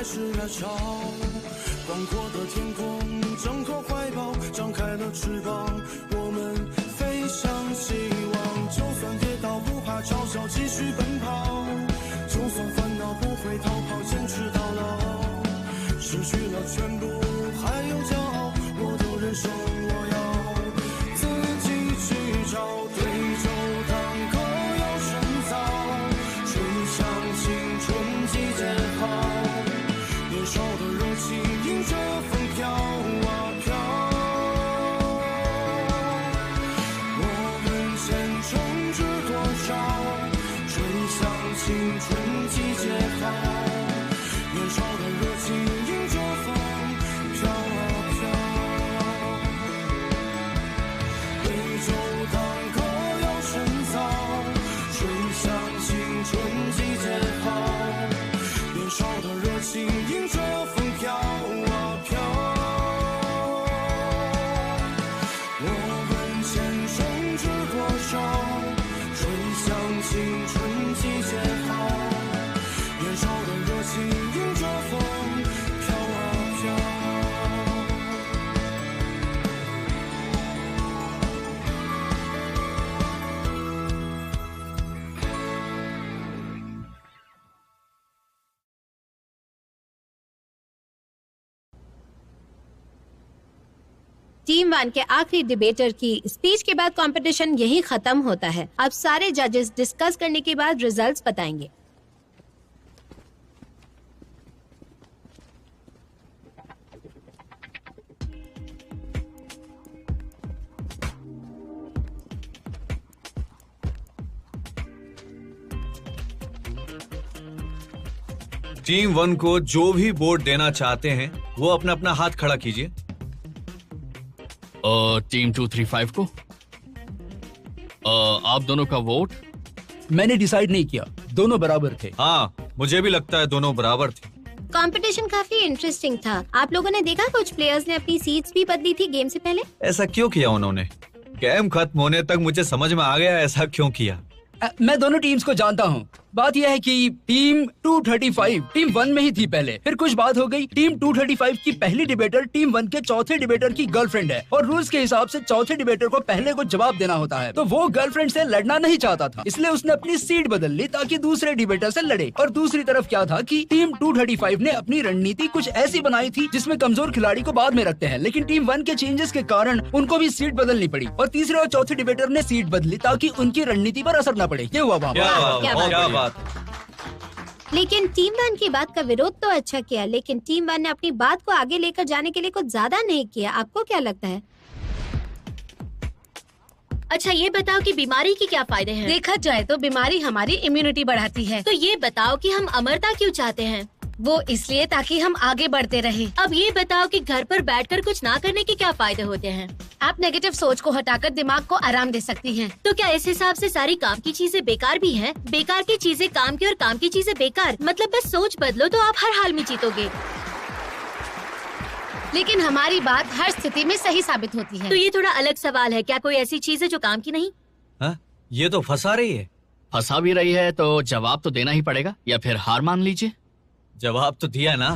是热潮，广阔的天空，张口怀抱，张开了翅膀，我们飞向希望。就算跌倒不怕嘲笑，继续奔跑，就算烦恼不会逃跑，坚持到老。失去了全部，还有骄傲，我都忍受，我要自己去找。对酒当歌要深造，吹响青春季节号，年少的热情迎着风飘啊飘。我们前程知多少，吹响青春季节号，年少的热情迎着风飘啊飘。对酒当歌要深造，吹响青春季节号，年少的热情迎着风飘啊飘。我问前生知多少，吹响青春季节号，年少的热情迎着风飘啊飘。टीम 1 के आखिरी डिबेटर की स्पीच के बाद कंपटीशन यहीं खत्म होता है। अब सारे जजेस डिस्कस करने के बाद रिजल्ट्स बताएंगे। टीम 1 को जो भी वोट देना चाहते हैं वो अपना अपना हाथ खड़ा कीजिए। टीम 235 को आप दोनों का वोट? मैंने डिसाइड नहीं किया, दोनों बराबर थे। हाँ, मुझे भी लगता है दोनों बराबर थे। कंपटीशन काफी इंटरेस्टिंग था। आप लोगों ने देखा कुछ प्लेयर्स ने अपनी सीट्स भी बदली थी गेम से पहले। ऐसा क्यों किया उन्होंने? गेम खत्म होने तक मुझे समझ में आ गया ऐसा क्यों किया। मैं दोनों टीम्स को जानता हूँ। बात यह है कि टीम 235 टीम 1 में ही थी पहले, फिर कुछ बात हो गई। टीम 235 की पहली डिबेटर टीम 1 के चौथे डिबेटर की गर्लफ्रेंड है और रूल्स के हिसाब से चौथे डिबेटर को पहले को जवाब देना होता है। तो वो गर्लफ्रेंड से लड़ना नहीं चाहता था, इसलिए उसने अपनी सीट बदल ली ताकि दूसरे डिबेटर से लड़े। और दूसरी तरफ क्या था कि टीम 235 ने अपनी रणनीति कुछ ऐसी बनाई थी जिसमें कमजोर खिलाड़ी को बाद में रखते हैं, लेकिन टीम 1 के चेंजेस के कारण उनको भी सीट बदलनी पड़ी और तीसरे और चौथे डिबेटर ने सीट बदली ताकि उनकी रणनीति पर असर न पड़े। ये हुआ वहाँ। क्या बात। लेकिन टीम 1 की बात का विरोध तो अच्छा किया, लेकिन टीम 1 ने अपनी बात को आगे लेकर जाने के लिए कुछ ज्यादा नहीं किया। आपको क्या लगता है? अच्छा ये बताओ कि बीमारी के क्या फायदे हैं? देखा जाए तो बीमारी हमारी इम्यूनिटी बढ़ाती है। तो ये बताओ कि हम अमरता क्यों चाहते हैं? वो इसलिए ताकि हम आगे बढ़ते रहें। अब ये बताओ कि घर पर बैठकर कुछ ना करने के क्या फायदे होते हैं? आप नेगेटिव सोच को हटाकर दिमाग को आराम दे सकती हैं। तो क्या इस हिसाब से सारी काम की चीजें बेकार भी हैं? बेकार की चीजें काम की और काम की चीजें बेकार, मतलब बस सोच बदलो तो आप हर हाल में जीतोगे। लेकिन हमारी बात हर स्थिति में सही साबित होती है। तो ये थोड़ा अलग सवाल है, क्या कोई ऐसी चीज है जो काम की नहीं? हाँ? ये तो फंसा रही है। फंसा भी रही है तो जवाब तो देना ही पड़ेगा, या फिर हार मान लीजिए। जवाब तो दिया ना।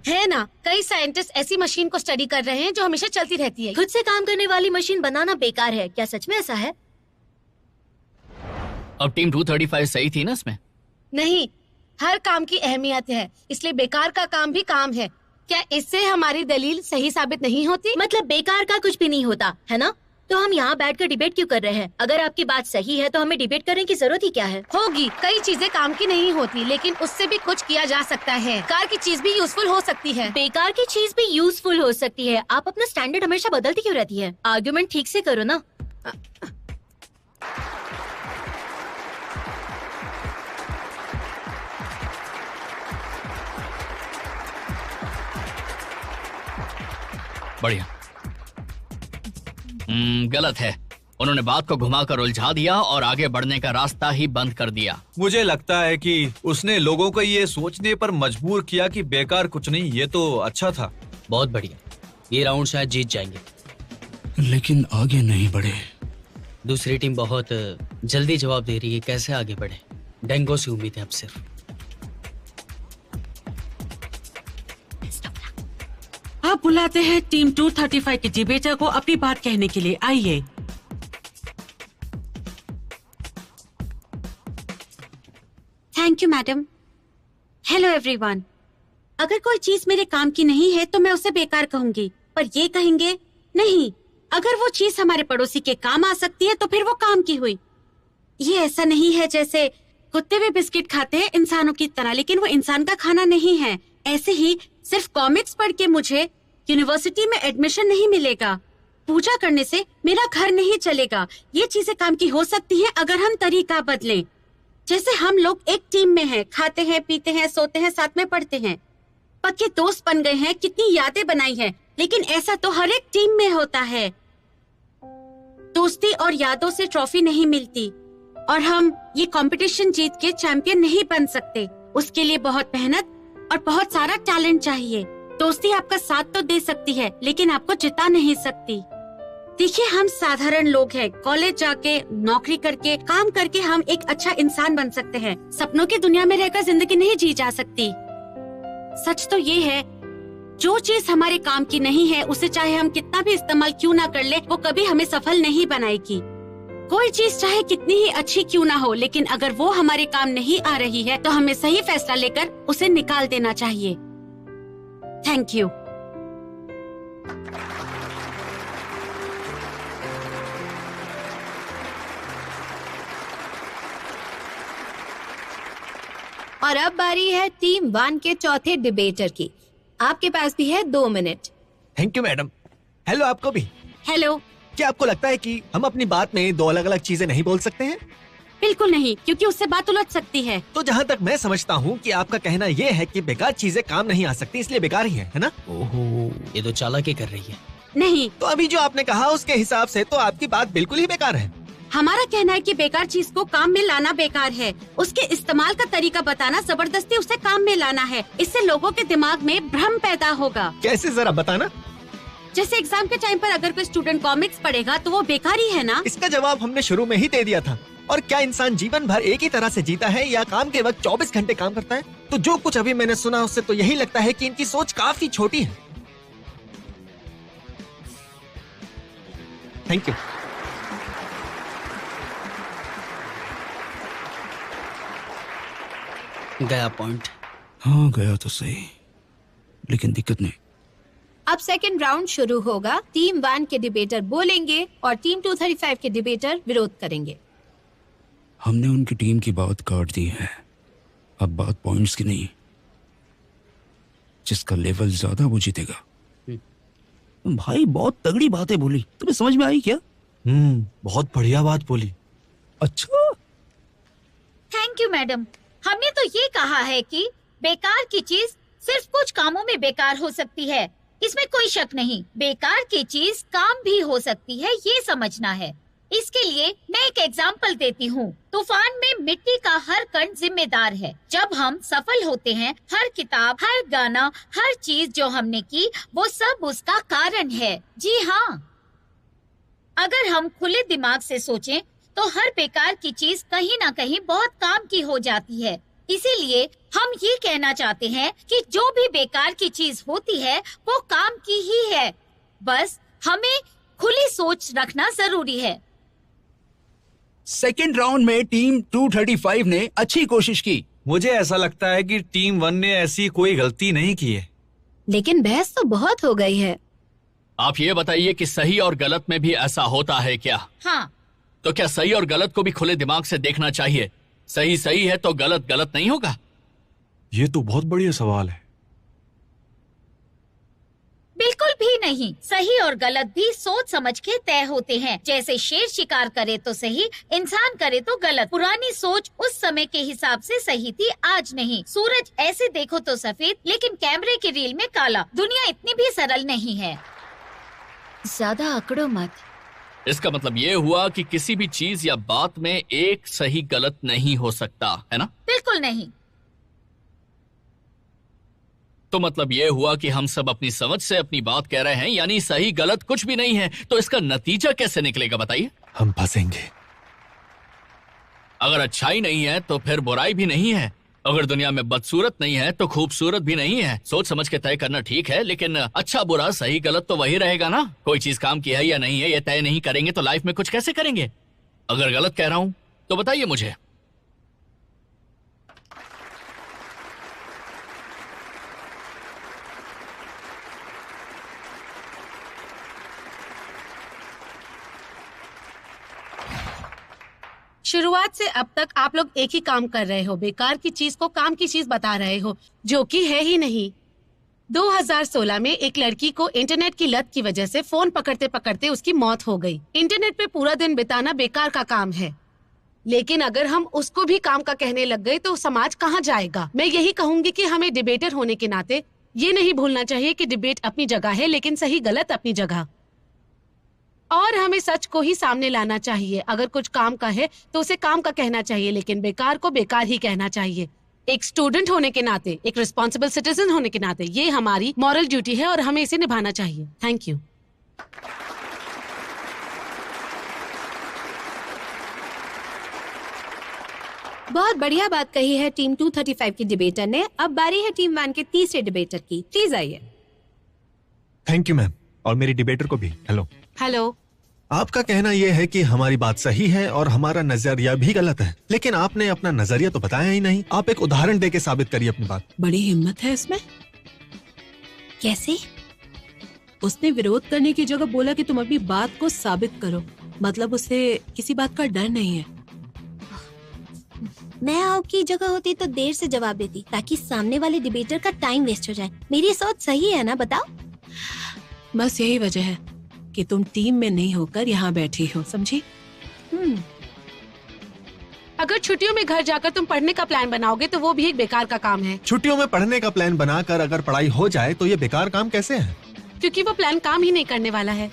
है ना, कई साइंटिस्ट ऐसी मशीन को स्टडी कर रहे हैं जो हमेशा चलती रहती है। खुद से काम करने वाली मशीन बनाना बेकार है, क्या सच में ऐसा है? अब टीम 235 सही थी ना इसमें? नहीं, हर काम की अहमियत है, इसलिए बेकार का काम भी काम है। क्या इससे हमारी दलील सही साबित नहीं होती? मतलब बेकार का कुछ भी नहीं होता है ना? तो हम यहाँ बैठकर डिबेट क्यों कर रहे हैं? अगर आपकी बात सही है तो हमें डिबेट करने की जरूरत ही क्या है? होगी, कई चीजें काम की नहीं होती, लेकिन उससे भी कुछ किया जा सकता है। कार की चीज भी यूजफुल हो सकती है। बेकार की चीज भी यूजफुल हो सकती है। आप अपना स्टैंडर्ड हमेशा बदलती क्यों रहती है? आर्गुमेंट ठीक से करो ना। बढ़िया। गलत है। उन्होंने बात को घुमाकर उलझा दिया और आगे बढ़ने का रास्ता ही बंद कर दिया। मुझे लगता है कि उसने लोगों को ये सोचने पर मजबूर किया कि बेकार कुछ नहीं। ये तो अच्छा था। बहुत बढ़िया, ये राउंड शायद जीत जाएंगे, लेकिन आगे नहीं बढ़े। दूसरी टीम बहुत जल्दी जवाब दे रही है, कैसे आगे बढ़े? डेंगो से उम्मीद है अब सिर्फ। अब बुलाते हैं टीम 235 के डिबेटर को अपनी बात कहने के लिए। आइए। Thank you madam. Hello everyone. अगर कोई चीज मेरे काम की नहीं है तो मैं उसे बेकार कहूंगी, पर ये कहेंगे नहीं, अगर वो चीज हमारे पड़ोसी के काम आ सकती है तो फिर वो काम की हुई। ये ऐसा नहीं है जैसे कुत्ते भी बिस्किट खाते हैं इंसानों की तरह, लेकिन वो इंसान का खाना नहीं है। ऐसे ही सिर्फ कॉमिक्स पढ़ के मुझे यूनिवर्सिटी में एडमिशन नहीं मिलेगा। पूजा करने से मेरा घर नहीं चलेगा। ये चीजें काम की हो सकती हैं अगर हम तरीका बदलें। जैसे हम लोग एक टीम में हैं, खाते हैं, पीते हैं, सोते हैं, साथ में पढ़ते हैं, पक्के दोस्त बन गए हैं, कितनी यादें बनाई हैं। लेकिन ऐसा तो हर एक टीम में होता है। दोस्ती और यादों से ट्रॉफी नहीं मिलती और हम ये कंपटीशन जीत के चैंपियन नहीं बन सकते। उसके लिए बहुत मेहनत और बहुत सारा टैलेंट चाहिए। दोस्ती आपका साथ तो दे सकती है लेकिन आपको जिता नहीं सकती। देखिए, हम साधारण लोग हैं। कॉलेज जाके, नौकरी करके, काम करके हम एक अच्छा इंसान बन सकते हैं। सपनों की दुनिया में रहकर जिंदगी नहीं जी जा सकती। सच तो ये है, जो चीज हमारे काम की नहीं है उसे चाहे हम कितना भी इस्तेमाल क्यों ना कर ले, वो कभी हमें सफल नहीं बनाएगी। कोई चीज चाहे कितनी ही अच्छी क्यों ना हो, लेकिन अगर वो हमारे काम नहीं आ रही है तो हमें सही फैसला लेकर उसे निकाल देना चाहिए। Thank you. और अब बारी है टीम 1 के चौथे डिबेटर की। आपके पास भी है 2 minute. Thank you madam. Hello आपको भी। हेलो। क्या आपको लगता है कि हम अपनी बात में 2 अलग अलग चीजें नहीं बोल सकते हैं? बिल्कुल नहीं, क्योंकि उससे बात उलझ सकती है। तो जहाँ तक मैं समझता हूँ कि आपका कहना ये है कि बेकार चीजें काम नहीं आ सकती, इसलिए बेकार ही है ना? ओहो, ये तो चालाकी कर रही है। नहीं। तो अभी जो आपने कहा उसके हिसाब से तो आपकी बात बिल्कुल ही बेकार है। हमारा कहना है कि बेकार चीज को काम में लाना बेकार है। उसके इस्तेमाल का तरीका बताना, जबरदस्ती उसे काम में लाना है। इससे लोगों के दिमाग में भ्रम पैदा होगा। कैसे, जरा बताना। जैसे एग्जाम के टाइम पर अगर कोई स्टूडेंट कॉमिक्स पढ़ेगा तो वो बेकार ही है ना? इसका जवाब हमने शुरू में ही दे दिया था। और क्या इंसान जीवन भर एक ही तरह से जीता है या काम के वक्त 24 घंटे काम करता है? तो जो कुछ अभी मैंने सुना उससे तो यही लगता है कि इनकी सोच काफी छोटी है। Thank you. गया पॉइंट। हाँ गया तो सही, लेकिन दिक्कत नहीं। अब सेकंड राउंड शुरू होगा। टीम 1 के डिबेटर बोलेंगे और टीम 235 के डिबेटर विरोध करेंगे। हमने उनकी टीम की बात काट दी है। अब बात पॉइंट्स की नहीं, जिसका लेवल ज्यादा वो जीतेगा। भाई बहुत तगड़ी बातें बोली, तुम्हें समझ में आई क्या? बहुत बढ़िया बात बोली। अच्छा, थैंक यू मैडम। हमने तो ये कहा है कि बेकार की चीज सिर्फ कुछ कामों में बेकार हो सकती है, इसमें कोई शक नहीं। बेकार की चीज काम भी हो सकती है, ये समझना है। इसके लिए मैं एक एग्जाम्पल देती हूँ। तूफान में मिट्टी का हर कण जिम्मेदार है। जब हम सफल होते हैं, हर किताब, हर गाना, हर चीज जो हमने की, वो सब उसका कारण है। जी हाँ, अगर हम खुले दिमाग से सोचें तो हर बेकार की चीज कहीं ना कहीं बहुत काम की हो जाती है। इसीलिए हम ये कहना चाहते हैं कि जो भी बेकार की चीज होती है वो काम की ही है। बस हमें खुली सोच रखना जरूरी है। सेकेंड राउंड में टीम 235 ने अच्छी कोशिश की। मुझे ऐसा लगता है कि टीम 1 ने ऐसी कोई गलती नहीं की है। लेकिन बहस तो बहुत हो गई है। आप ये बताइए कि सही और गलत में भी ऐसा होता है क्या? हाँ। तो क्या सही और गलत को भी खुले दिमाग से देखना चाहिए? सही सही है तो गलत गलत नहीं होगा? ये तो बहुत बढ़िया सवाल है। बिल्कुल भी नहीं। सही और गलत भी सोच समझ के तय होते हैं। जैसे शेर शिकार करे तो सही, इंसान करे तो गलत। पुरानी सोच उस समय के हिसाब से सही थी, आज नहीं। सूरज ऐसे देखो तो सफेद, लेकिन कैमरे की रील में काला। दुनिया इतनी भी सरल नहीं है। ज्यादा अकड़ो मत। इसका मतलब ये हुआ कि किसी भी चीज या बात में एक सही गलत नहीं हो सकता, है ना? बिल्कुल नहीं। तो मतलब ये हुआ कि हम सब अपनी समझ से अपनी बात कह रहे हैं, यानी सही गलत कुछ भी नहीं है। तो इसका नतीजा कैसे निकलेगा बताइए? हम फंसेंगे। अगर अच्छाई नहीं है तो फिर बुराई भी नहीं है। अगर दुनिया में बदसूरत नहीं है तो खूबसूरत भी नहीं है। सोच समझ के तय करना ठीक है, लेकिन अच्छा बुरा सही गलत तो वही रहेगा ना। कोई चीज काम की है या नहीं है ये तय नहीं करेंगे तो लाइफ में कुछ कैसे करेंगे? अगर गलत कह रहा हूं तो बताइए मुझे। शुरुआत से अब तक आप लोग एक ही काम कर रहे हो, बेकार की चीज को काम की चीज बता रहे हो, जो कि है ही नहीं। 2016 में एक लड़की को इंटरनेट की लत की वजह से फोन पकड़ते पकड़ते उसकी मौत हो गई। इंटरनेट पे पूरा दिन बिताना बेकार का काम है, लेकिन अगर हम उसको भी काम का कहने लग गए तो समाज कहाँ जाएगा। मैं यही कहूंगी कि हमें डिबेटर होने के नाते ये नहीं भूलना चाहिए कि डिबेट अपनी जगह है, लेकिन सही गलत अपनी जगह, और हमें सच को ही सामने लाना चाहिए। अगर कुछ काम का है तो उसे काम का कहना चाहिए, लेकिन बेकार को बेकार ही कहना चाहिए। एक स्टूडेंट होने के नाते, एक रिस्पॉन्सिबल सिटीजन होने के नाते ये हमारी मॉरल ड्यूटी है और हमें इसे निभाना चाहिए। Thank you. बहुत बढ़िया बात कही है टीम 235 की डिबेटर ने। अब बारी है टीम 1 के तीसरे डिबेटर की। प्लीज आइए। थैंक यू मैम, और मेरी डिबेटर को भी हेलो। हेलो। आपका कहना यह है कि हमारी बात सही है और हमारा नजरिया भी गलत है, लेकिन आपने अपना नजरिया तो बताया ही नहीं। आप एक उदाहरण देके साबित करिए अपनी बात। बड़ी हिम्मत है इसमें। कैसे? उसने विरोध करने की जगह बोला कि तुम अपनी बात को साबित करो। मतलब उसे किसी बात का डर नहीं है। मैं आपकी जगह होती तो देर से जवाब देती, ताकि सामने वाले डिबेटर का टाइम वेस्ट हो जाए। मेरी सोच सही है ना, बताओ? बस यही वजह है कि तुम टीम में नहीं होकर यहाँ बैठी हो, समझी? अगर छुट्टियों में घर जाकर तुम पढ़ने का प्लान बनाओगे तो वो भी एक बेकार का काम है। छुट्टियों में पढ़ने का प्लान बनाकर अगर पढ़ाई हो जाए तो ये बेकार काम कैसे है? क्योंकि वो प्लान काम ही नहीं करने वाला है।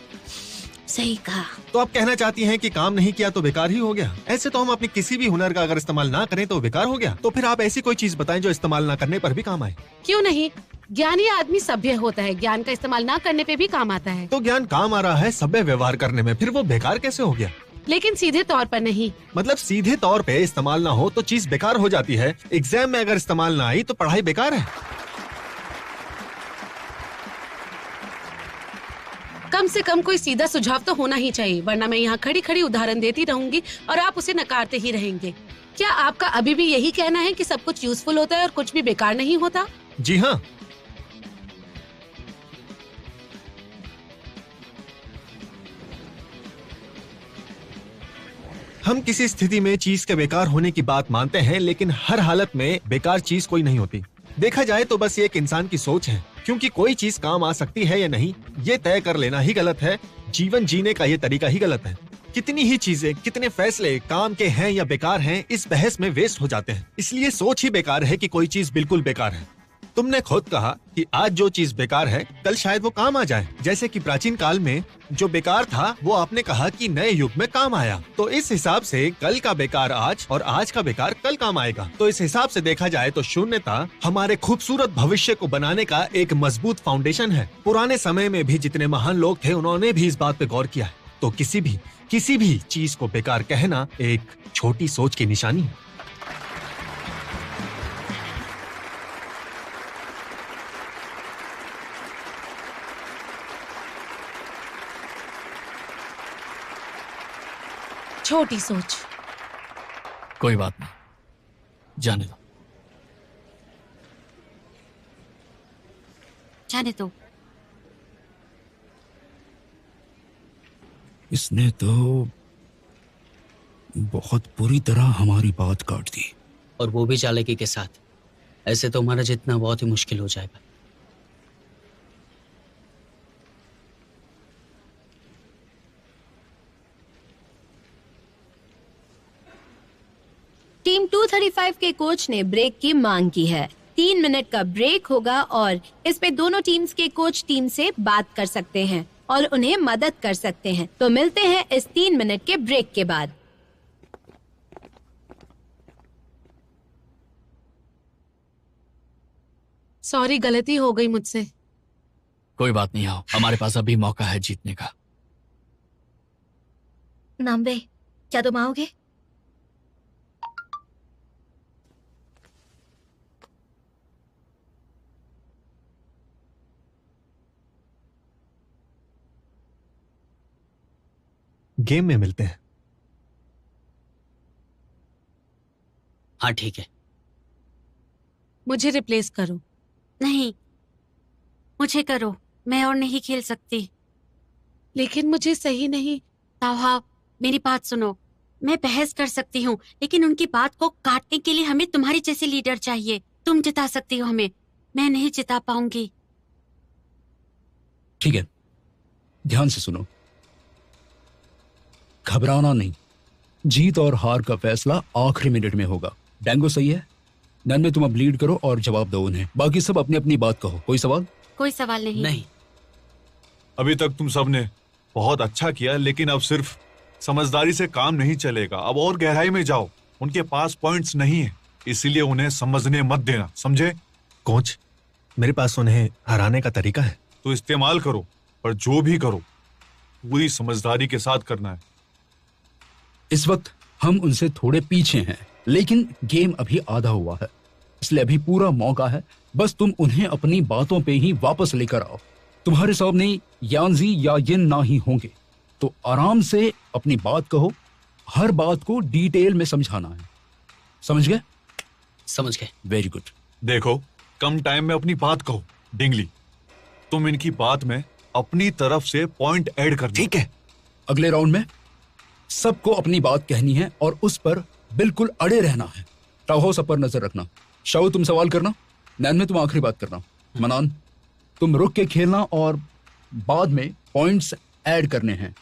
सही कहा। तो आप कहना चाहती हैं कि काम नहीं किया तो बेकार ही हो गया? ऐसे तो हम अपने किसी भी हुनर का अगर इस्तेमाल ना करें तो बेकार हो गया। तो फिर आप ऐसी कोई चीज बताएं जो इस्तेमाल ना करने पर भी काम आए। क्यों नहीं? ज्ञानी आदमी सभ्य होता है, ज्ञान का इस्तेमाल ना करने पे भी काम आता है। तो ज्ञान काम आ रहा है सभ्य व्यवहार करने में, फिर वो बेकार कैसे हो गया? लेकिन सीधे तौर पर नहीं। मतलब सीधे तौर पे इस्तेमाल ना हो तो चीज बेकार हो जाती है। एग्जाम में अगर इस्तेमाल ना आई तो पढ़ाई बेकार है। कम से कम कोई सीधा सुझाव तो होना ही चाहिए, वरना मैं यहाँ खड़ी खड़ी उदाहरण देती रहूंगी और आप उसे नकारते ही रहेंगे। क्या आपका अभी भी यही कहना है कि सब कुछ यूजफुल होता है और कुछ भी बेकार नहीं होता? जी हाँ। हम किसी स्थिति में चीज के बेकार होने की बात मानते हैं, लेकिन हर हालत में बेकार चीज कोई नहीं होती। देखा जाए तो बस ये एक इंसान की सोच है, क्योंकि कोई चीज काम आ सकती है या नहीं ये तय कर लेना ही गलत है। जीवन जीने का ये तरीका ही गलत है। कितनी ही चीजें, कितने फैसले काम के हैं या बेकार हैं, इस बहस में वेस्ट हो जाते हैं। इसलिए सोच ही बेकार है कि कोई चीज बिल्कुल बेकार है। तुमने खुद कहा कि आज जो चीज बेकार है कल शायद वो काम आ जाए। जैसे कि प्राचीन काल में जो बेकार था वो आपने कहा कि नए युग में काम आया। तो इस हिसाब से कल का बेकार आज और आज का बेकार कल काम आएगा। तो इस हिसाब से देखा जाए तो शून्यता हमारे खूबसूरत भविष्य को बनाने का एक मजबूत फाउंडेशन है। पुराने समय में भी जितने महान लोग थे उन्होंने भी इस बात पे गौर किया है। तो किसी भी चीज को बेकार कहना एक छोटी सोच की निशानी है। छोटी सोच। कोई बात नहीं, जाने दो। जाने दो। इसने तो बहुत बुरी तरह हमारी बात काट दी। और वो भी चालाकी के साथ। ऐसे तो हमारा जितना बहुत ही मुश्किल हो जाएगा। टीम 235 के कोच ने ब्रेक की मांग की है। 3 मिनट का ब्रेक होगा और इस पे दोनों टीम्स के कोच टीम से बात कर सकते हैं और उन्हें मदद कर सकते हैं। तो मिलते हैं इस 3 मिनट के ब्रेक के बाद। सॉरी, गलती हो गई मुझसे। कोई बात नहीं, आओ, हमारे पास अभी मौका है जीतने का। नाम्बे, क्या तुम आओगे? गेम में मिलते हैं। हाँ ठीक है। मुझे रिप्लेस करो। नहीं, मुझे करो, मैं और नहीं खेल सकती। लेकिन मुझे सही नहीं। ताहा, मेरी बात सुनो। मैं बहस कर सकती हूँ, लेकिन उनकी बात को काटने के लिए हमें तुम्हारी जैसी लीडर चाहिए। तुम जिता सकती हो हमें, मैं नहीं जिता पाऊंगी। ठीक है, ध्यान से सुनो। घबराना नहीं, जीत और हार का फैसला आखिरी मिनट में होगा। डेंगो सही है? नन में तुम अब लीड करो और जवाब दो उन्हें। बाकी सब अपनी अपनी बात कहो। कोई सवाल? कोई सवाल नहीं। नहीं। अभी तक तुम सबने बहुत अच्छा किया, लेकिन अब सिर्फ समझदारी से काम नहीं चलेगा। अब और गहराई में जाओ। उनके पास पॉइंट्स नहीं है, इसीलिए उन्हें समझने मत देना, समझे? कोच, मेरे पास उन्हें हराने का तरीका है। तो इस्तेमाल करो, पर जो भी करो पूरी समझदारी के साथ करना है। इस वक्त हम उनसे थोड़े पीछे हैं, लेकिन गेम अभी आधा हुआ है, इसलिए अभी पूरा मौका है। बस तुम उन्हें अपनी बातों पे ही वापस लेकर आओ। तुम्हारे सामने यांजी या यिन ना ही होंगे, तो आराम से अपनी बात कहो। हर बात को डिटेल में समझाना है। समझ गए? समझ गए। Very good. देखो, कम टाइम में अपनी बात कहो। डिंगली, तुम इनकी बात में अपनी तरफ से पॉइंट ऐड कर। ठीक है, अगले राउंड में सबको अपनी बात कहनी है और उस पर बिल्कुल अड़े रहना है। टाहो सब पर नजर रखना। शाओ तुम सवाल करना, नैन में तुम आखिरी बात करना। मनान तुम रुक के खेलना और बाद में पॉइंट्स ऐड करने हैं।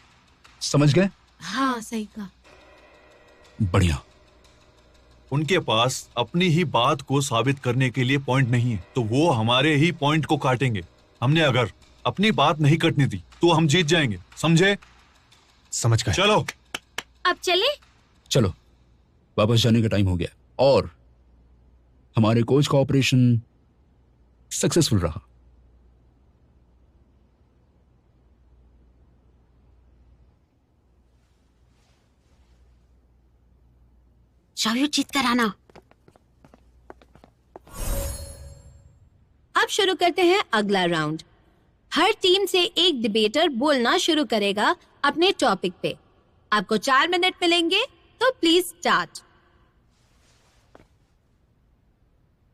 समझ गए? हाँ सही कहा। बढ़िया। उनके पास अपनी ही बात को साबित करने के लिए पॉइंट नहीं है, तो वो हमारे ही पॉइंट को काटेंगे। हमने अगर अपनी बात नहीं कटने दी तो हम जीत जाएंगे, समझे? समझ गए। चलो अब चले? चलो, वापस जाने का टाइम हो गया और हमारे कोच का ऑपरेशन सक्सेसफुल रहा। शाओ जीत कर आना। अब शुरू करते हैं अगला राउंड। हर टीम से एक डिबेटर बोलना शुरू करेगा अपने टॉपिक पे। आपको 4 मिनट मिलेंगे, तो प्लीज स्टार्ट।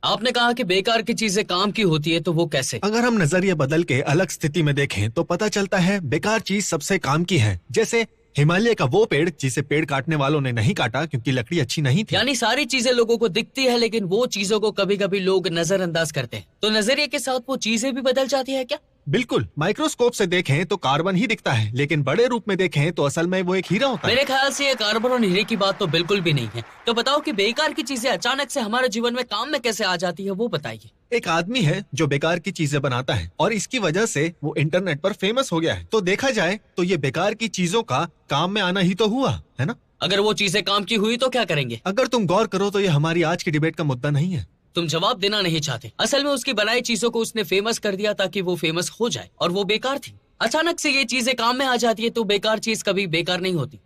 आपने कहा कि बेकार की चीजें काम की होती है, तो वो कैसे? अगर हम नजरिया बदल के अलग स्थिति में देखें तो पता चलता है बेकार चीज सबसे काम की है। जैसे हिमालय का वो पेड़ जिसे पेड़ काटने वालों ने नहीं काटा क्योंकि लकड़ी अच्छी नहीं थी। यानी सारी चीजें लोगों को दिखती है, लेकिन वो चीजों को कभी कभी लोग नजरअंदाज करते हैं। तो नजरिए के साथ वो चीजें भी बदल जाती है क्या? बिल्कुल। माइक्रोस्कोप से देखें तो कार्बन ही दिखता है, लेकिन बड़े रूप में देखें तो असल में वो एक हीरा होता है। मेरे ख्याल से ये कार्बन और हीरे की बात तो बिल्कुल भी नहीं है। तो बताओ कि बेकार की चीजें अचानक से हमारे जीवन में काम में कैसे आ जाती है, वो बताइए। एक आदमी है जो बेकार की चीजें बनाता है और इसकी वजह से वो इंटरनेट पर फेमस हो गया है। तो देखा जाए तो ये बेकार की चीजों का काम में आना ही तो हुआ है ना? अगर वो चीजें काम की हुई तो क्या करेंगे? अगर तुम गौर करो तो ये हमारी आज की डिबेट का मुद्दा नहीं है। तुम जवाब देना नहीं चाहते। असल में उसकी बनाई चीजों को उसने फेमस कर दिया ताकि वो फेमस हो जाए, और वो बेकार थी। अचानक से ये चीजें काम में आ जाती है, तो बेकार चीज कभी बेकार नहीं होती।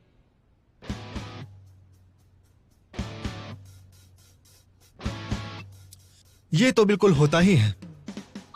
ये तो बिल्कुल होता ही है।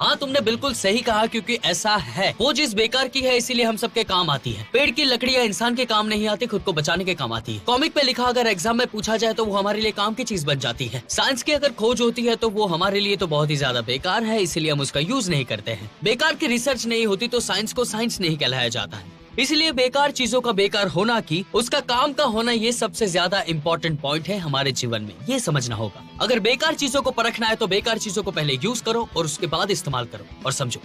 हाँ, तुमने बिल्कुल सही कहा, क्योंकि ऐसा है। वो चीज बेकार की है, इसीलिए हम सबके काम आती है। पेड़ की लकड़ियाँ इंसान के काम नहीं आती, खुद को बचाने के काम आती है। कॉमिक पे लिखा अगर एग्जाम में पूछा जाए तो वो हमारे लिए काम की चीज बन जाती है। साइंस की अगर खोज होती है तो वो हमारे लिए तो बहुत ही ज्यादा बेकार है, इसीलिए हम उसका यूज नहीं करते हैं। बेकार की रिसर्च नहीं होती तो साइंस को साइंस नहीं कहलाया जाता है। इसलिए बेकार चीजों का बेकार होना की उसका काम का होना, ये सबसे ज्यादा इम्पोर्टेंट पॉइंट है हमारे जीवन में। ये समझना होगा। अगर बेकार चीजों को परखना है तो बेकार चीजों को पहले यूज करो और उसके बाद इस्तेमाल करो, और समझो।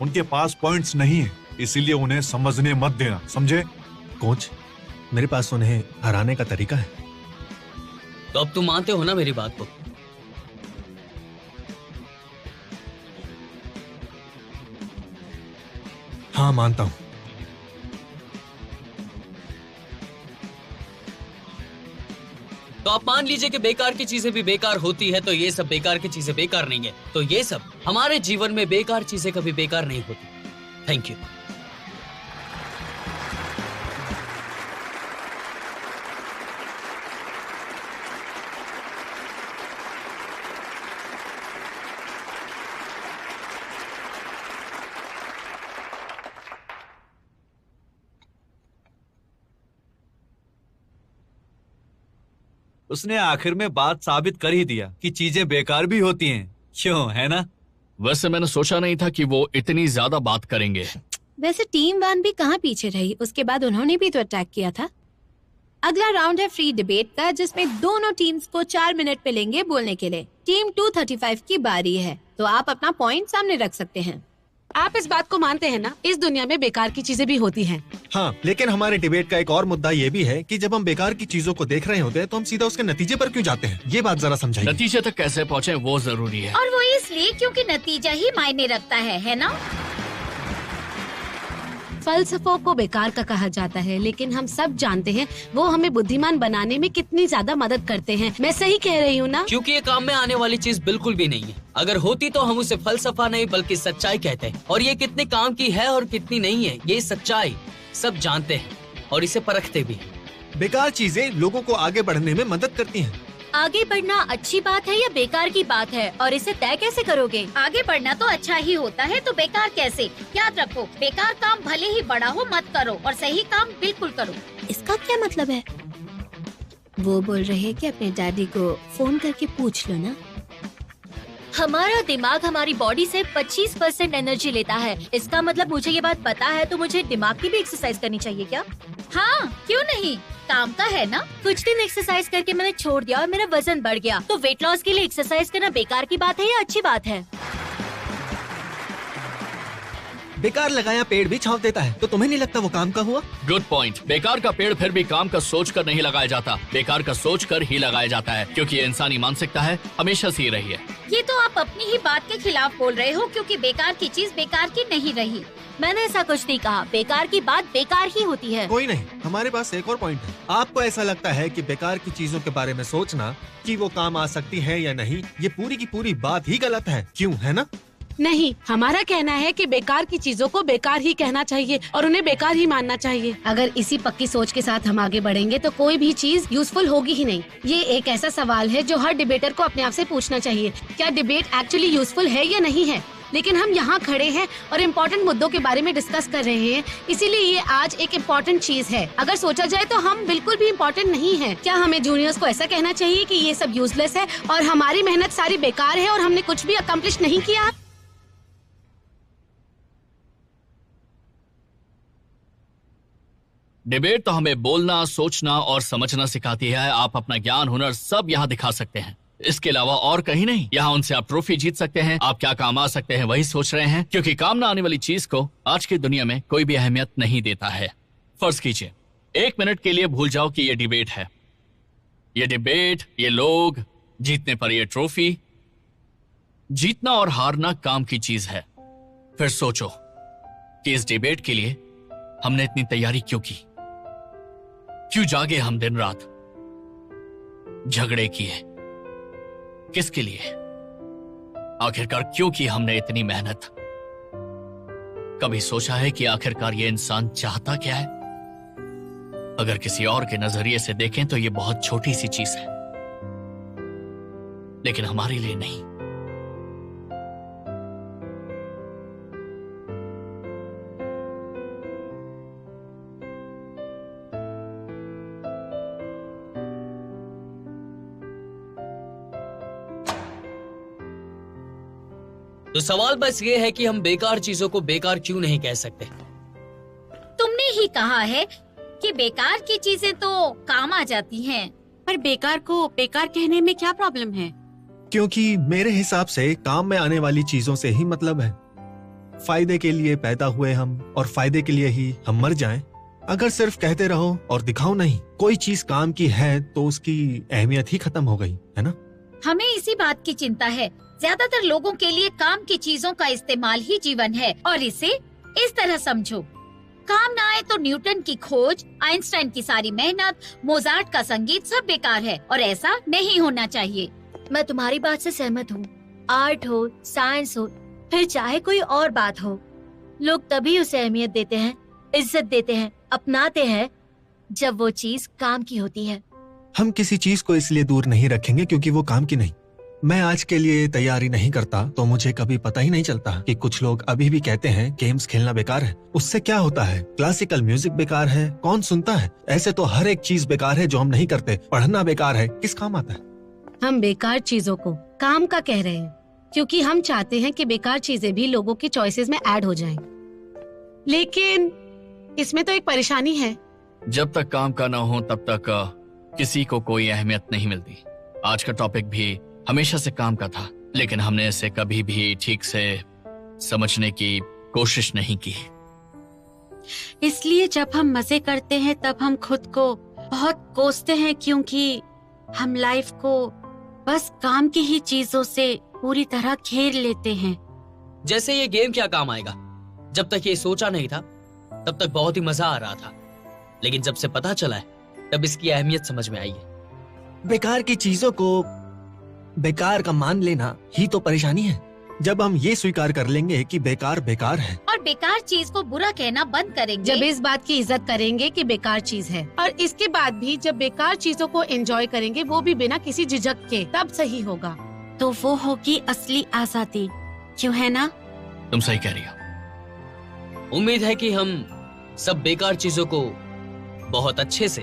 उनके पास पॉइंट्स नहीं है, इसीलिए उन्हें समझने मत देना, समझे? कोच, मेरे पास उन्हें हराने का तरीका है। तो अब तुम मानते हो ना मेरी बात को? हाँ, मानता हूँ। तो आप मान लीजिए कि बेकार की चीजें भी बेकार होती है, तो ये सब बेकार की चीजें बेकार नहीं है। तो ये सब हमारे जीवन में बेकार चीजें कभी बेकार नहीं होती। Thank you. उसने आखिर में बात साबित कर ही दिया कि चीजें बेकार भी होती हैं, क्यों, है ना? वैसे मैंने सोचा नहीं था कि वो इतनी ज्यादा बात करेंगे। वैसे टीम 1 भी कहाँ पीछे रही, उसके बाद उन्होंने भी तो अटैक किया था। अगला राउंड है फ्री डिबेट का, जिसमें दोनों टीम्स को 4 मिनट मिलेंगे बोलने के लिए। टीम 235 की बारी है, तो आप अपना पॉइंट सामने रख सकते हैं। आप इस बात को मानते हैं ना, इस दुनिया में बेकार की चीजें भी होती हैं। हाँ, लेकिन हमारे डिबेट का एक और मुद्दा ये भी है कि जब हम बेकार की चीजों को देख रहे होते हैं तो हम सीधा उसके नतीजे पर क्यों जाते हैं, ये बात जरा समझाइए। नतीजे तक कैसे पहुँचे वो जरूरी है। और वो इसलिए क्योंकि नतीजा ही मायने रखता है ना? फलसफों को बेकार का कहा जाता है, लेकिन हम सब जानते हैं वो हमें बुद्धिमान बनाने में कितनी ज्यादा मदद करते हैं। मैं सही कह रही हूँ ना? क्योंकि ये काम में आने वाली चीज बिल्कुल भी नहीं है। अगर होती तो हम उसे फलसफा नहीं बल्कि सच्चाई कहते हैं। और ये कितने काम की है और कितनी नहीं है, ये सच्चाई सब जानते हैं और इसे परखते भी। बेकार चीजें लोगों को आगे बढ़ने में मदद करती हैं। आगे बढ़ना अच्छी बात है या बेकार की बात है, और इसे तय कैसे करोगे? आगे बढ़ना तो अच्छा ही होता है, तो बेकार कैसे? याद रखो, बेकार काम भले ही बड़ा हो मत करो, और सही काम बिल्कुल करो। इसका क्या मतलब है? वो बोल रहे हैं कि अपने डैडी को फोन करके पूछ लो ना। हमारा दिमाग हमारी बॉडी से 25% एनर्जी लेता है। इसका मतलब मुझे ये बात पता है, तो मुझे दिमाग की भी एक्सरसाइज करनी चाहिए क्या? हाँ, क्यों नहीं, काम का है ना। कुछ दिन एक्सरसाइज करके मैंने छोड़ दिया और मेरा वजन बढ़ गया। तो वेट लॉस के लिए एक्सरसाइज करना बेकार की बात है या अच्छी बात है? बेकार लगाया पेड़ भी छांव देता है, तो तुम्हें नहीं लगता वो काम का हुआ? Good point. बेकार का पेड़ फिर भी काम का सोच कर नहीं लगाया जाता, बेकार का सोच कर ही लगाया जाता है, क्योंकि ये इंसानी मानसिकता है, हमेशा से ही रही है। ये तो आप अपनी ही बात के खिलाफ बोल रहे हो, क्योंकि बेकार की चीज बेकार की नहीं रही। मैंने ऐसा कुछ नहीं कहा। बेकार की बात बेकार ही होती है। कोई नहीं, हमारे पास एक और पॉइंट है। आपको ऐसा लगता है कि बेकार की चीजों के बारे में सोचना कि वो काम आ सकती है या नहीं, ये पूरी की पूरी बात ही गलत है, क्यों, है ना? नहीं, हमारा कहना है कि बेकार की चीजों को बेकार ही कहना चाहिए और उन्हें बेकार ही मानना चाहिए। अगर इसी पक्की सोच के साथ हम आगे बढ़ेंगे तो कोई भी चीज यूजफुल होगी ही नहीं। ये एक ऐसा सवाल है जो हर डिबेटर को अपने आप से पूछना चाहिए, क्या डिबेट एक्चुअली यूजफुल है या नहीं है। लेकिन हम यहाँ खड़े हैं और इम्पोर्टेंट मुद्दों के बारे में डिस्कस कर रहे हैं, इसीलिए ये आज एक इम्पोर्टेंट चीज है। अगर सोचा जाए तो हम बिल्कुल भी इम्पोर्टेंट नहीं है। क्या हमें जूनियर्स को ऐसा कहना चाहिए कि ये सब यूजलेस है और हमारी मेहनत सारी बेकार है और हमने कुछ भी अकम्प्लिश नहीं किया? डिबेट तो हमें बोलना, सोचना और समझना सिखाती है। आप अपना ज्ञान, हुनर सब यहाँ दिखा सकते हैं, इसके अलावा और कहीं नहीं। यहाँ उनसे आप ट्रॉफी जीत सकते हैं, आप क्या काम आ सकते हैं वही सोच रहे हैं, क्योंकि काम ना आने वाली चीज को आज की दुनिया में कोई भी अहमियत नहीं देता है। फर्ज कीजिए 1 मिनट के लिए भूल जाओ कि ये डिबेट है। ये डिबेट, ये लोग, जीतने पर ये ट्रॉफी। जीतना और हारना काम की चीज है। फिर सोचो कि इस डिबेट के लिए हमने इतनी तैयारी क्यों की, क्यों जागे हम दिन रात, झगड़े किए, किसके लिए, आखिरकार क्यों की हमने इतनी मेहनत? कभी सोचा है कि आखिरकार ये इंसान चाहता क्या है? अगर किसी और के नजरिए से देखें तो ये बहुत छोटी सी चीज है, लेकिन हमारे लिए नहीं। तो सवाल बस ये है कि हम बेकार चीजों को बेकार क्यों नहीं कह सकते। तुमने ही कहा है कि बेकार की चीजें तो काम आ जाती हैं। पर बेकार को बेकार कहने में क्या प्रॉब्लम है? क्योंकि मेरे हिसाब से काम में आने वाली चीजों से ही मतलब है। फायदे के लिए पैदा हुए हम और फायदे के लिए ही हम मर जाएं। अगर सिर्फ कहते रहो और दिखाओ नहीं कोई चीज काम की है तो उसकी अहमियत ही खत्म हो गई, है ना? हमें इसी बात की चिंता है। ज्यादातर लोगों के लिए काम की चीजों का इस्तेमाल ही जीवन है, और इसे इस तरह समझो, काम ना आए तो न्यूटन की खोज, आइंस्टाइन की सारी मेहनत, मोजार्ट का संगीत सब बेकार है, और ऐसा नहीं होना चाहिए। मैं तुम्हारी बात से सहमत हूँ। आर्ट हो, साइंस हो, फिर चाहे कोई और बात हो, लोग तभी उसे अहमियत देते हैं, इज्जत देते हैं, अपनाते हैं जब वो चीज काम की होती है। हम किसी चीज को इसलिए दूर नहीं रखेंगे क्योंकि वो काम की नहीं, मैं आज के लिए तैयारी नहीं करता तो मुझे कभी पता ही नहीं चलता कि कुछ लोग अभी भी कहते हैं गेम्स खेलना बेकार है। उससे क्या होता है? क्लासिकल म्यूजिक बेकार है, कौन सुनता है? ऐसे तो हर एक चीज बेकार है जो हम नहीं करते। पढ़ना बेकार है, किस काम आता है? हम बेकार चीजों को काम का कह रहे हैं क्योंकि हम चाहते हैं कि बेकार चीजें भी लोगों की चॉइसेस में ऐड हो जाएं। लेकिन इसमें तो एक परेशानी है। जब तक काम का ना हो तब तक किसी को कोई अहमियत नहीं मिलती। आज का टॉपिक भी हमेशा से काम का था, लेकिन हमने इसे कभी भी ठीक से समझने की कोशिश नहीं की। इसलिए जब हम मजे करते हैं तब हम खुद को बहुत कोसते हैं, क्योंकि हम लाइफ को बस काम की ही चीजों से पूरी तरह घेर लेते हैं। जैसे ये गेम क्या काम आएगा? जब तक ये सोचा नहीं था तब तक बहुत ही मजा आ रहा था, लेकिन जब से पता चला है तब इसकी अहमियत समझ में आई है। बेकार की चीजों को बेकार का मान लेना ही तो परेशानी है। जब हम ये स्वीकार कर लेंगे कि बेकार बेकार है और बेकार चीज को बुरा कहना बंद करेंगे, जब इस बात की इज्जत करेंगे कि बेकार चीज है, और इसके बाद भी जब बेकार चीजों को एंजॉय करेंगे, वो भी बिना किसी झिझक के, तब सही होगा। तो वो होगी असली आजादी, क्यों है ना? तुम सही कह रही हो। उम्मीद है कि हम सब बेकार चीजों को बहुत अच्छे से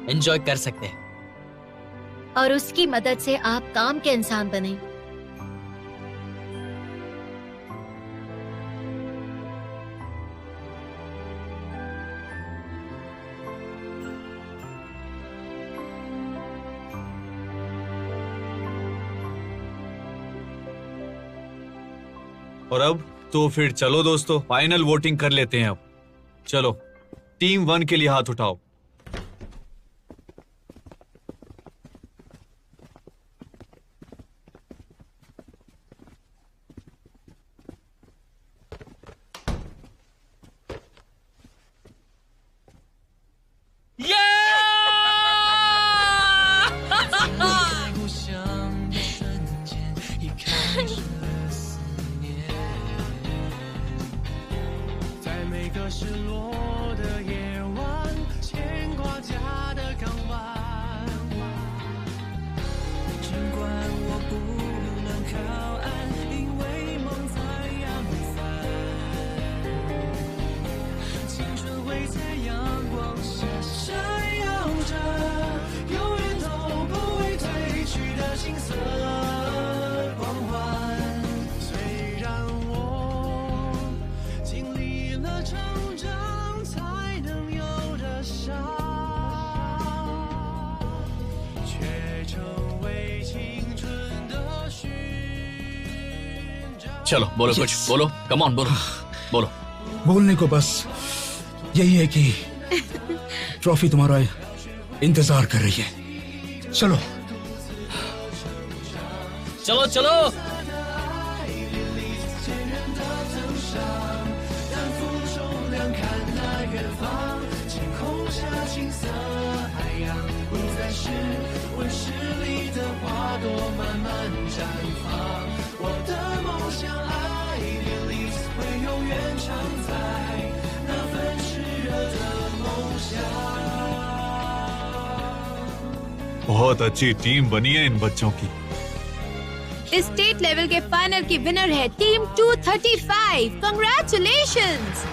एंजॉय कर सकते हैं और उसकी मदद से आप काम के इंसान बने। और अब तो फिर चलो दोस्तों, फाइनल वोटिंग कर लेते हैं। अब चलो, टीम 1 के लिए हाथ उठाओ। चलो बोलो, कुछ बोलो, कम ऑन, बोलो बोलो। बोलने को बस यही है कि ट्रॉफी तुम्हारा इंतजार कर रही है। चलो चलो चलो। बहुत अच्छी टीम बनी है इन बच्चों की। स्टेट लेवल के फाइनल की विनर है team 235। Congratulations.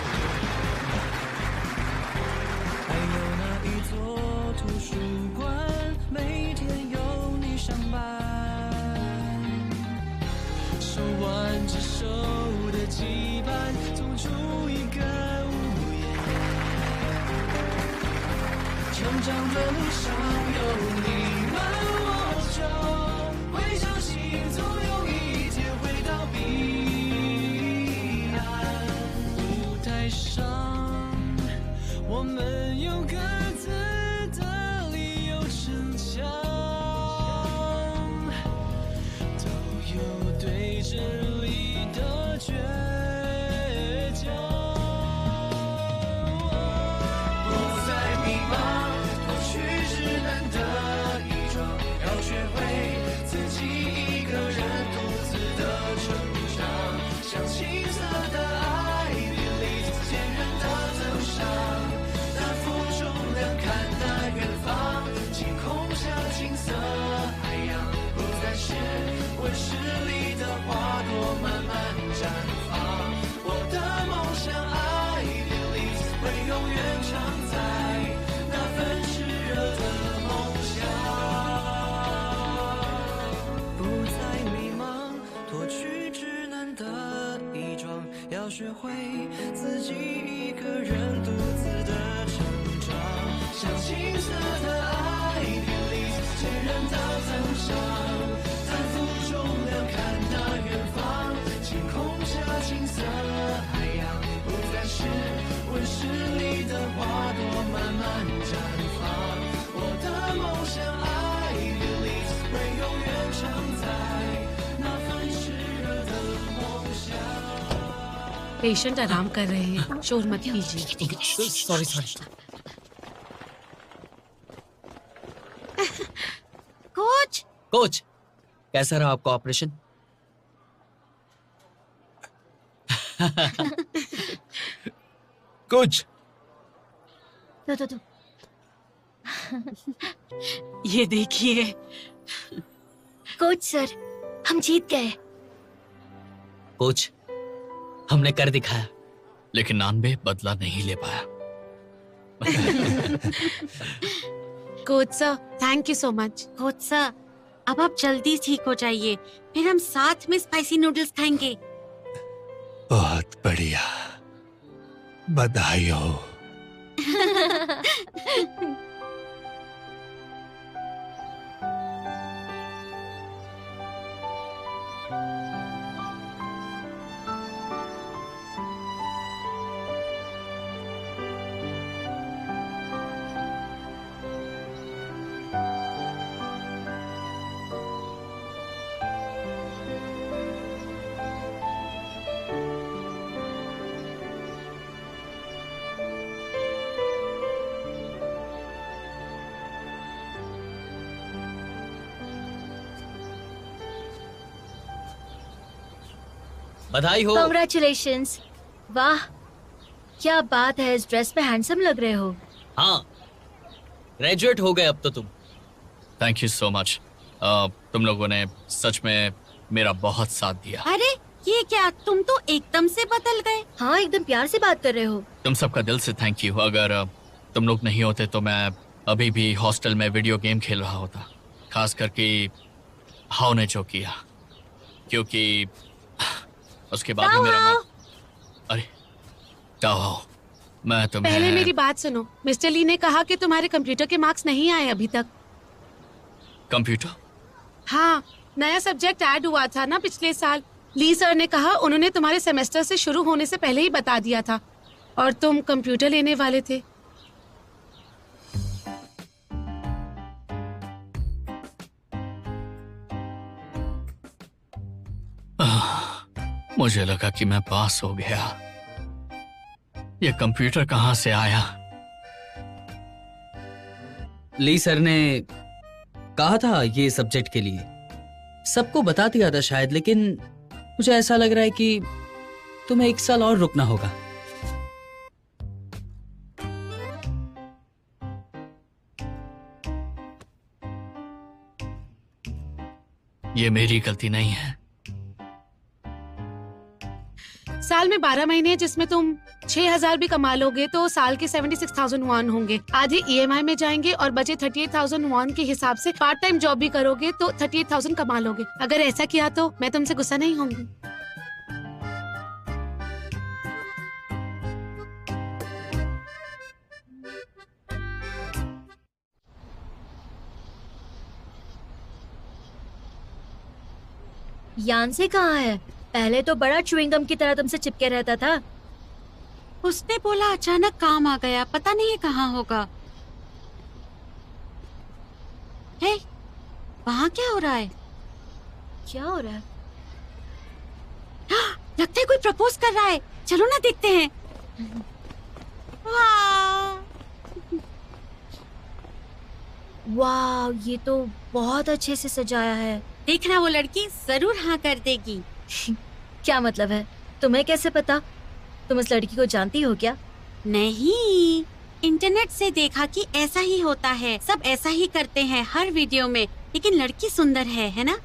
不再迷茫，过去只难得。湿里的花朵慢慢绽放。我的梦想 I believe 会永远常在那份炽热的梦想。不再迷茫，脱去稚嫩的衣装，要学会自己一个人独自的成长。像青色的爱点燃到早上，反复重量看那远方，星空下青色海洋，不再是温室里的花朵慢慢绽放。我的梦想 I believe 会永远常在那份炽热的梦想。 patient आराम कर रहे हैं, शोर मत कीजिए। Sorry sorry. कोच कोच, कैसा रहा आपका ऑपरेशन? कुछ तो ये देखिए, कोच सर, हम जीत गए। कोच, हमने कर दिखाया। लेकिन नानबे बदला नहीं ले पाया। Coach sir, thank you so much. Coach sir, अब आप जल्दी ठीक हो जाइए, फिर हम साथ में स्पाइसी नूडल्स खाएंगे। बहुत बढ़िया, बधाई हो। बधाई हो। कांग्रेचुलेशंस। वाह, क्या बात है, इस ड्रेस में हैंडसम लग रहे हो। हाँ, ग्रेजुएट हो गए अब तो तुम। Thank you so much. तुम लोगों ने सच में मेरा बहुत साथ दिया। अरे ये क्या, तुम तो एकदम से बदल गए। हाँ, एकदम प्यार से बात कर रहे हो। तुम सबका दिल से थैंक यू। अगर तुम लोग नहीं होते तो मैं अभी भी हॉस्टल में वीडियो गेम खेल रहा होता, खास करके हाउ ने जो किया, क्योंकि उसके बाद ही मेरा मन। अरे ताओ, मैं तुम्हें पहले मेरी बात सुनो। मिस्टर ली ने कहा कि तुम्हारे कंप्यूटर के मार्क्स नहीं आए अभी तक। कंप्यूटर? हाँ, नया सब्जेक्ट ऐड हुआ था ना पिछले साल। ली सर ने कहा उन्होंने तुम्हारे सेमेस्टर से शुरू होने से पहले ही बता दिया था, और तुम कंप्यूटर लेने वाले थे। मुझे लगा कि मैं पास हो गया। ये कंप्यूटर कहाँ से आया? ली सर ने कहा था ये सब्जेक्ट के लिए, सबको बता दिया था शायद, लेकिन मुझे ऐसा लग रहा है कि तुम्हें 1 साल और रुकना होगा। ये मेरी गलती नहीं है। साल में 12 महीने हैं, जिसमें तुम 6,000 भी कमा लोगे तो साल के 76,000 वॉन होंगे। आधे EMI में जाएंगे और बचे 38,000 वॉन के हिसाब से पार्ट टाइम जॉब भी करोगे तो 38,000 कमा लोगे। अगर ऐसा किया तो मैं तुमसे गुस्सा नहीं होंगी। यान्से कहाँ है? पहले तो बड़ा च्युइंगम की तरह तुमसे चिपके रहता था। उसने बोला अचानक काम आ गया, पता नहीं है कहाँ होगा। हे, वहाँ क्या हो रहा है? क्या हो रहा है? लगता है कोई प्रपोज कर रहा है, चलो ना देखते हैं। वाह, ये तो बहुत अच्छे से सजाया है। देखना वो लड़की जरूर हाँ कर देगी। क्या मतलब है? तुम्हें कैसे पता? तुम उस लड़की को जानती हो क्या? नहीं, इंटरनेट से देखा कि ऐसा ही होता है, सब ऐसा ही करते हैं हर वीडियो में। लेकिन लड़की सुंदर है ना?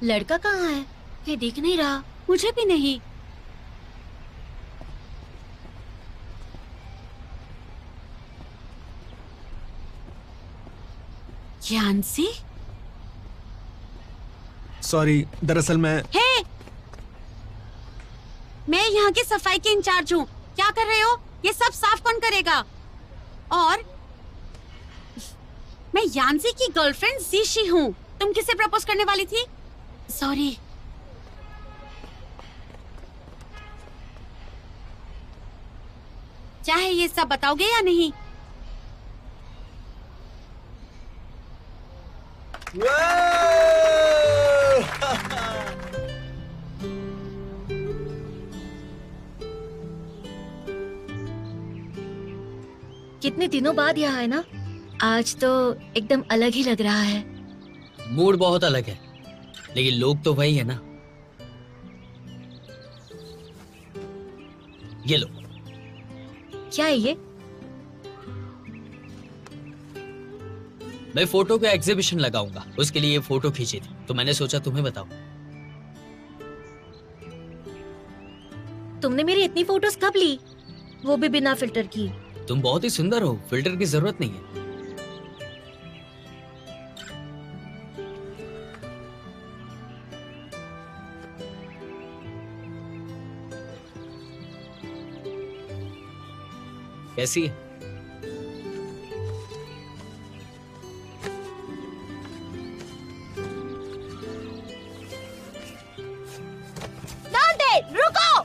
लड़का कहाँ है? ये दिख नहीं रहा। मुझे भी नहीं। यांसी? सॉरी, दरअसल मैं यहाँ की सफाई की इंचार्ज हूँ। क्या कर रहे हो? ये सब साफ कौन करेगा? और मैं यांसी की गर्लफ्रेंड जीशी हूँ। तुम किसे प्रपोज करने वाली थी? सॉरी। चाहे ये सब बताओगे या नहीं? कितने दिनों बाद यहाँ है ना? आज तो एकदम अलग ही लग रहा है। मूड बहुत अलग है, लेकिन लोग तो वही है ना। ये लो। क्या है ये? मैं फोटो का एग्जीबिशन लगाऊंगा, उसके लिए ये फोटो खींची थी, तो मैंने सोचा तुम्हें बताऊं। तुमने मेरी इतनी फोटोज कब ली? वो भी बिना फिल्टर की। तुम बहुत ही सुंदर हो, फिल्टर की जरूरत नहीं है। कैसी है? रुको!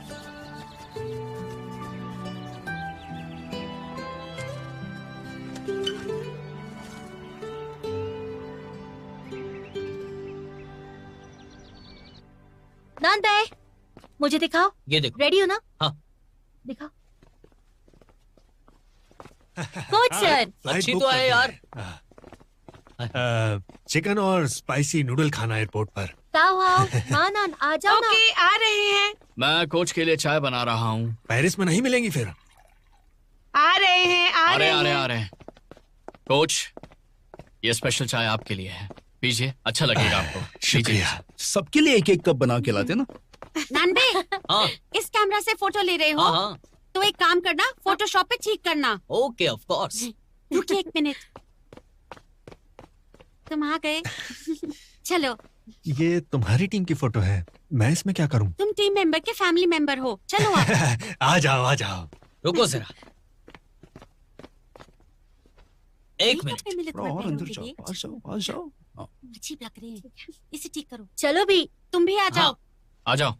नानदे, मुझे दिखाओ। ये देखो। रेडी हो ना? हाँ। दिखाओ। Coach sir. अच्छी तो है यार। चिकन और स्पाइसी नूडल खाना एयरपोर्ट पर। ताओ आओ। हाँ नान, आ जाओ ना। ओके, आ रहे हैं। मैं कोच के लिए चाय बना रहा हूँ। पेरिस में नहीं मिलेंगी फिर? आ रहे हैं, आ रहे हैं। कोच, ये स्पेशल चाय आपके लिए है, पीजिए, अच्छा लगेगा आपको। शुक्रिया। सबके लिए एक एक कप बना के लाते ना। नानबे, हाँ। इस कैमरा से फोटो ले रहे हो? हाँ हाँ। तो एक काम करना, फोटोशॉप पे ठीक करना। Okay, of course. रुकिए एक मिनट। तुम आ गए। चलो। ये तुम्हारी टीम की फोटो है, मैं इसमें क्या करूं? तुम टीम मेंबर के फैमिली मेंबर हो। चलो आप। आ जाओ। रुको जरा, एक मिनट। और अंदर जाओ, आ जाओ। अजीब लग रही है, इसे ठीक करो। चलो भी, तुम भी आ जाओ। हाँ, आ जाओ।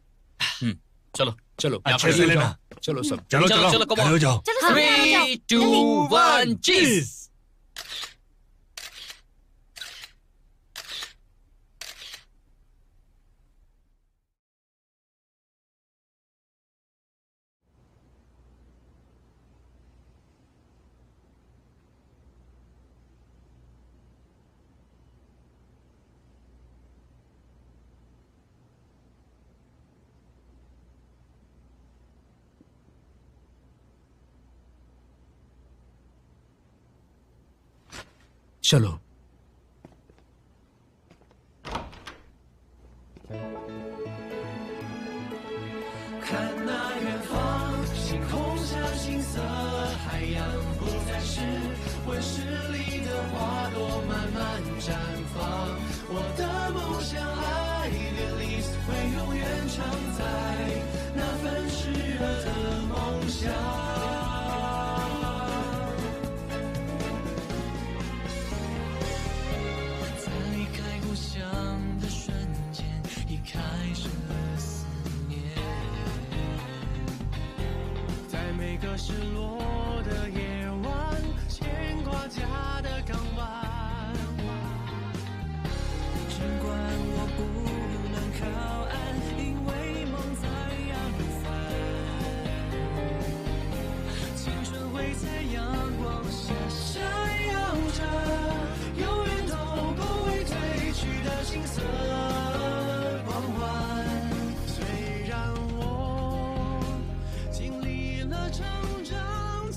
चलो अच्छे से लेना। चलो सब। चलो come on। जाओ। 3, 2, 1, चीज। चलो।看那远方，星空像金色海洋，不再是温室里的花朵慢慢绽放。我的梦想爱的历史会永远藏在那份炽热的梦想。在离开故乡的瞬间，已开始了思念。在每个失落的夜晚，牵挂家的港湾。尽管我不能靠岸，因为梦在扬帆。青春会在阳光下闪耀着，永远都不会褪去的金色光环。虽然我经历了成长，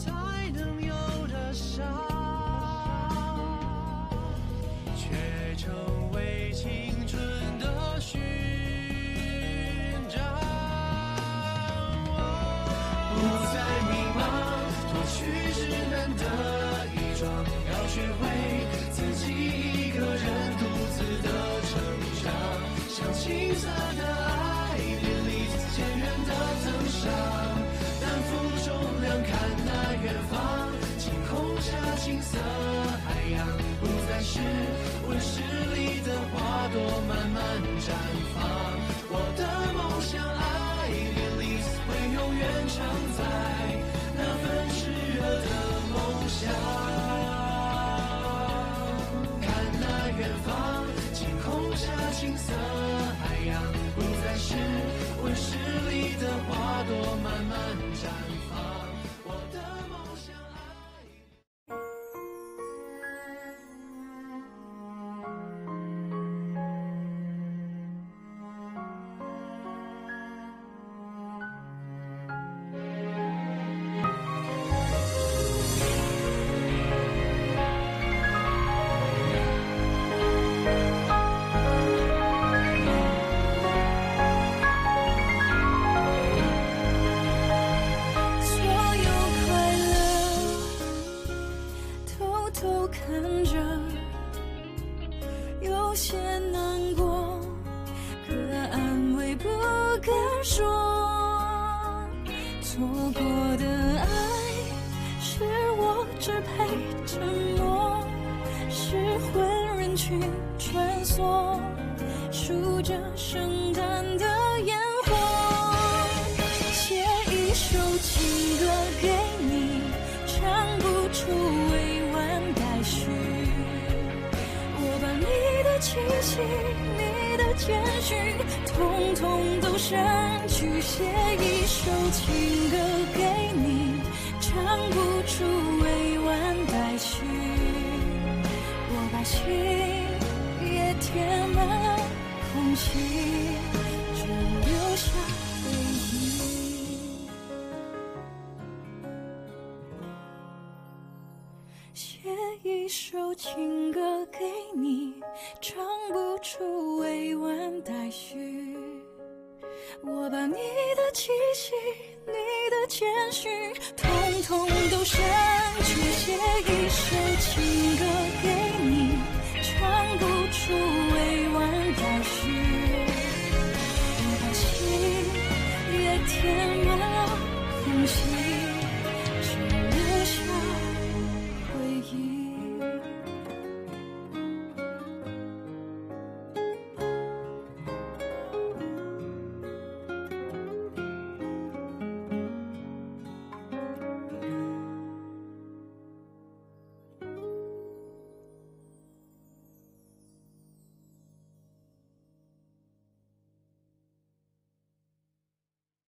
是温室里的花朵慢慢绽放。我的梦想爱Release会永远常在那份炽热的梦想。看那远方，天空下青色海洋，不再是温室里的花朵慢慢绽放。我的梦想爱。看着，有些难过，可安慰不敢说。错过的爱，是我只配沉默，是混人群穿梭，数着圣诞的烟火，写一首情歌给你，唱不出委婉待续。我把你的气息，你的简讯，统统都删去，写一首情歌给你，唱不出委婉待续。我把心也填满空气，只留下回忆。写一首情歌给你，唱不出委婉待续。我把你的气息，你的简讯，统统都删去，写一首情歌给